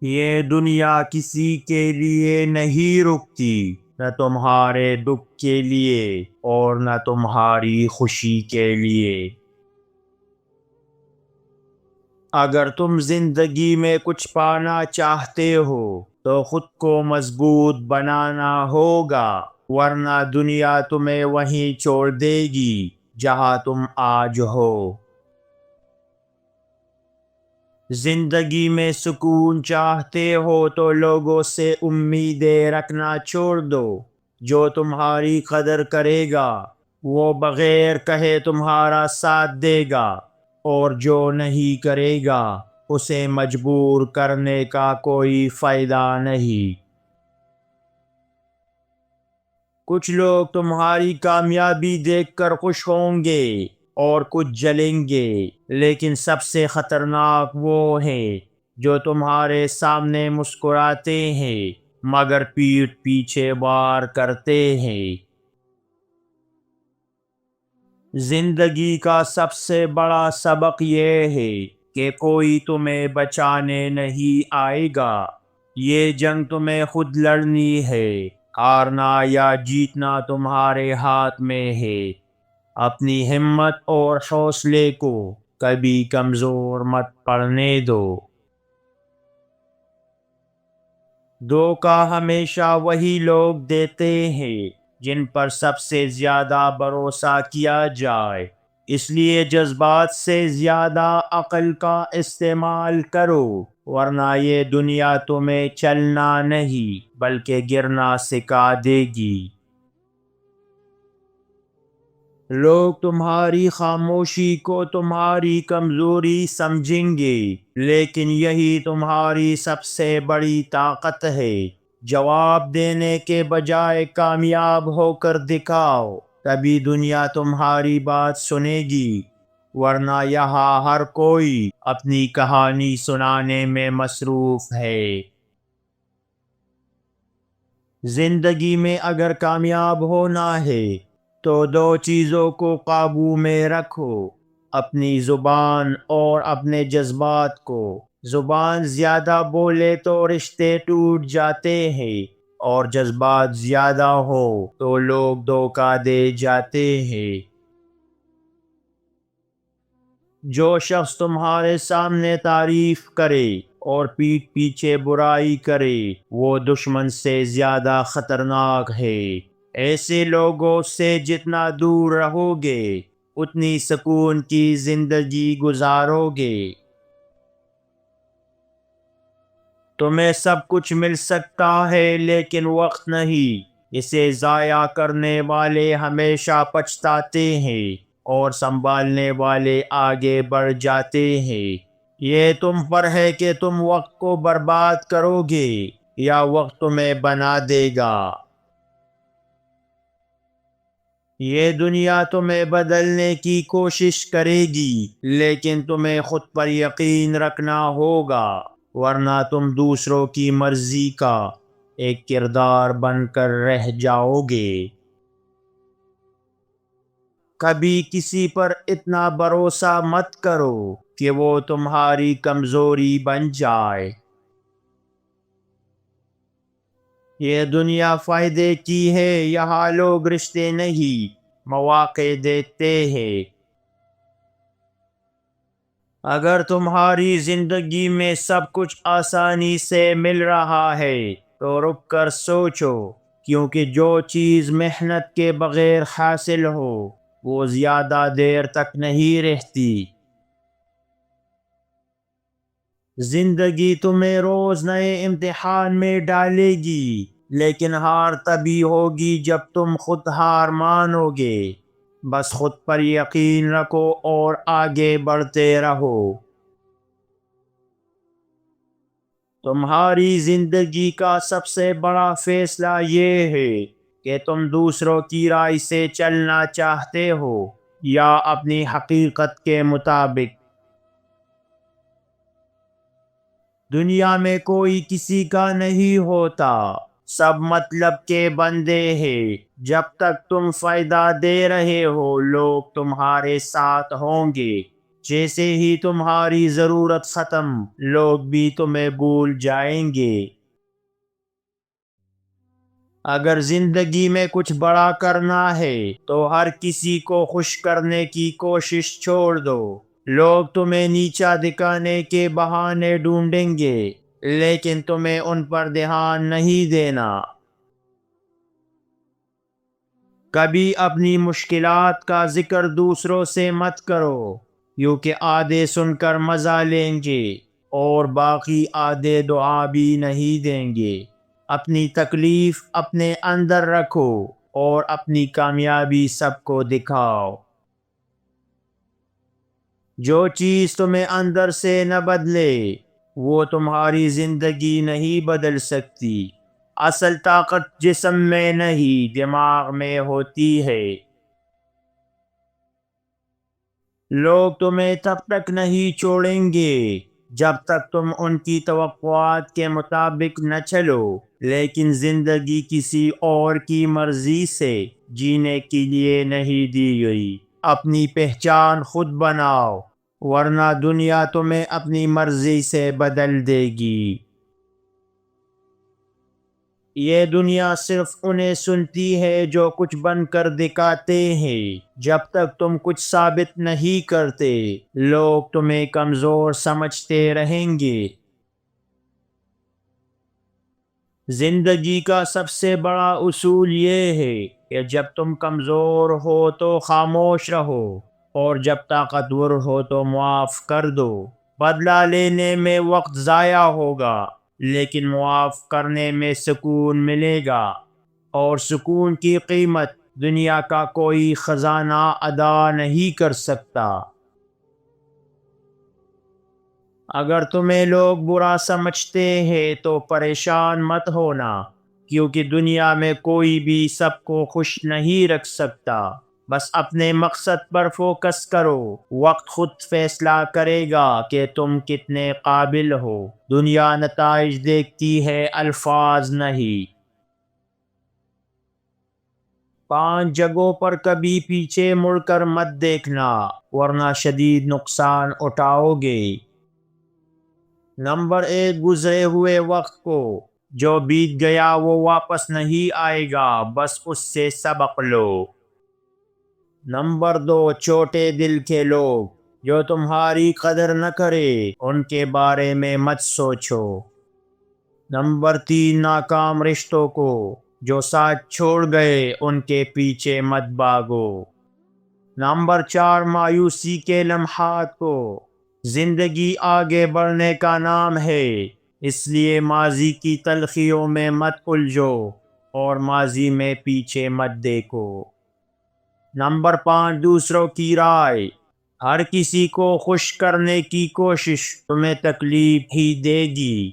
یہ دنیا کسی کے لیے نہیں رکتی، نہ تمہارے دکھ کے لیے اور نہ تمہاری خوشی کے لیے۔ اگر تم زندگی میں کچھ پانا چاہتے ہو تو خود کو مضبوط بنانا ہوگا، ورنہ دنیا تمہیں وہیں چھوڑ دے گی جہاں تم آج ہو۔ زندگی میں سکون چاہتے ہو تو لوگوں سے امیدیں رکھنا چھوڑ دو۔ جو تمہاری قدر کرے گا وہ بغیر کہے تمہارا ساتھ دے گا، اور جو نہیں کرے گا اسے مجبور کرنے کا کوئی فائدہ نہیں۔ کچھ لوگ تمہاری کامیابی دیکھ کر خوش ہوں گے اور کچھ جلیں گے، لیکن سب سے خطرناک وہ ہیں جو تمہارے سامنے مسکراتے ہیں مگر پیٹھ پیچھے وار کرتے ہیں۔ زندگی کا سب سے بڑا سبق یہ ہے کہ کوئی تمہیں بچانے نہیں آئے گا۔ یہ جنگ تمہیں خود لڑنی ہے، ہارنا یا جیتنا تمہارے ہاتھ میں ہے۔ اپنی ہمت اور حوصلے کو کبھی کمزور مت پڑنے دو۔ دھوکہ ہمیشہ وہی لوگ دیتے ہیں جن پر سب سے زیادہ بھروسہ کیا جائے، اس لیے جذبات سے زیادہ عقل کا استعمال کرو، ورنہ یہ دنیا تمہیں چلنا نہیں بلکہ گرنا سکھا دے گی۔ لوگ تمہاری خاموشی کو تمہاری کمزوری سمجھیں گے، لیکن یہی تمہاری سب سے بڑی طاقت ہے۔ جواب دینے کے بجائے کامیاب ہو کر دکھاؤ، تبھی دنیا تمہاری بات سنے گی، ورنہ یہاں ہر کوئی اپنی کہانی سنانے میں مصروف ہے۔ زندگی میں اگر کامیاب ہونا ہے تو دو چیزوں کو قابو میں رکھو، اپنی زبان اور اپنے جذبات کو۔ زبان زیادہ بولے تو رشتے ٹوٹ جاتے ہیں، اور جذبات زیادہ ہو تو لوگ دھوکہ دے جاتے ہیں۔ جو شخص تمہارے سامنے تعریف کرے اور پیٹھ پیچھے برائی کرے وہ دشمن سے زیادہ خطرناک ہے۔ ایسے لوگوں سے جتنا دور رہو گے اتنی سکون کی زندگی گزارو گے۔ تمہیں سب کچھ مل سکتا ہے لیکن وقت نہیں، اسے ضائع کرنے والے ہمیشہ پچھتاتے ہیں اور سنبھالنے والے آگے بڑھ جاتے ہیں۔ یہ تم پر ہے کہ تم وقت کو برباد کرو گے یا وقت تمہیں بنا دے گا۔ یہ دنیا تمہیں بدلنے کی کوشش کرے گی، لیکن تمہیں خود پر یقین رکھنا ہوگا، ورنہ تم دوسروں کی مرضی کا ایک کردار بن کر رہ جاؤ گے۔ کبھی کسی پر اتنا بھروسہ مت کرو کہ وہ تمہاری کمزوری بن جائے۔ یہ دنیا فائدے کی ہے، یہاں لوگ رشتے نہیں مواقع دیتے ہیں۔ اگر تمہاری زندگی میں سب کچھ آسانی سے مل رہا ہے تو رک کر سوچو، کیونکہ جو چیز محنت کے بغیر حاصل ہو وہ زیادہ دیر تک نہیں رہتی۔ زندگی تمہیں روز نئے امتحان میں ڈالے گی، لیکن ہار تبھی ہوگی جب تم خود ہار مانو گے۔ بس خود پر یقین رکھو اور آگے بڑھتے رہو۔ تمہاری زندگی کا سب سے بڑا فیصلہ یہ ہے کہ تم دوسروں کی رائے سے چلنا چاہتے ہو یا اپنی حقیقت کے مطابق۔ دنیا میں کوئی کسی کا نہیں ہوتا، سب مطلب کے بندے ہیں۔ جب تک تم فائدہ دے رہے ہو لوگ تمہارے ساتھ ہوں گے، جیسے ہی تمہاری ضرورت ختم، لوگ بھی تمہیں بھول جائیں گے۔ اگر زندگی میں کچھ بڑا کرنا ہے تو ہر کسی کو خوش کرنے کی کوشش چھوڑ دو۔ لوگ تمہیں نیچا دکھانے کے بہانے ڈھونڈیں گے، لیکن تمہیں ان پر دھیان نہیں دینا۔ کبھی اپنی مشکلات کا ذکر دوسروں سے مت کرو، کیونکہ آدھے سن کر مزہ لیں گے اور باقی آدھے دعا بھی نہیں دیں گے۔ اپنی تکلیف اپنے اندر رکھو اور اپنی کامیابی سب کو دکھاؤ۔ جو چیز تمہیں اندر سے نہ بدلے وہ تمہاری زندگی نہیں بدل سکتی۔ اصل طاقت جسم میں نہیں دماغ میں ہوتی ہے۔ لوگ تمہیں تب تک نہیں چھوڑیں گے جب تک تم ان کی توقعات کے مطابق نہ چلو، لیکن زندگی کسی اور کی مرضی سے جینے کے لیے نہیں دی گئی۔ اپنی پہچان خود بناؤ، ورنہ دنیا تمہیں اپنی مرضی سے بدل دے گی۔ یہ دنیا صرف انہیں سنتی ہے جو کچھ بن کر دکھاتے ہیں۔ جب تک تم کچھ ثابت نہیں کرتے، لوگ تمہیں کمزور سمجھتے رہیں گے۔ زندگی کا سب سے بڑا اصول یہ ہے کہ جب تم کمزور ہو تو خاموش رہو، اور جب طاقتور ہو تو معاف کر دو۔ بدلہ لینے میں وقت ضائع ہوگا، لیکن معاف کرنے میں سکون ملے گا، اور سکون کی قیمت دنیا کا کوئی خزانہ ادا نہیں کر سکتا۔ اگر تمہیں لوگ برا سمجھتے ہیں تو پریشان مت ہونا، کیونکہ دنیا میں کوئی بھی سب کو خوش نہیں رکھ سکتا۔ بس اپنے مقصد پر فوکس کرو، وقت خود فیصلہ کرے گا کہ تم کتنے قابل ہو۔ دنیا نتائج دیکھتی ہے، الفاظ نہیں۔ 5 جگہوں پر کبھی پیچھے مڑ کر مت دیکھنا، ورنہ شدید نقصان اٹھاؤ گے۔ نمبر 1، گزرے ہوئے وقت کو جو بیت گیا وہ واپس نہیں آئے گا، بس اس سے سبق لو۔ نمبر 2، چھوٹے دل کے لوگ جو تمہاری قدر نہ کرے ان کے بارے میں مت سوچو۔ نمبر 3، ناکام رشتوں کو جو ساتھ چھوڑ گئے ان کے پیچھے مت بھاگو۔ نمبر 4، مایوسی کے لمحات کو زندگی آگے بڑھنے کا نام ہے، اس لیے ماضی کی تلخیوں میں مت الجھو اور ماضی میں پیچھے مت دیکھو۔ نمبر 5، دوسروں کی رائے۔ ہر کسی کو خوش کرنے کی کوشش تمہیں تکلیف ہی دے گی۔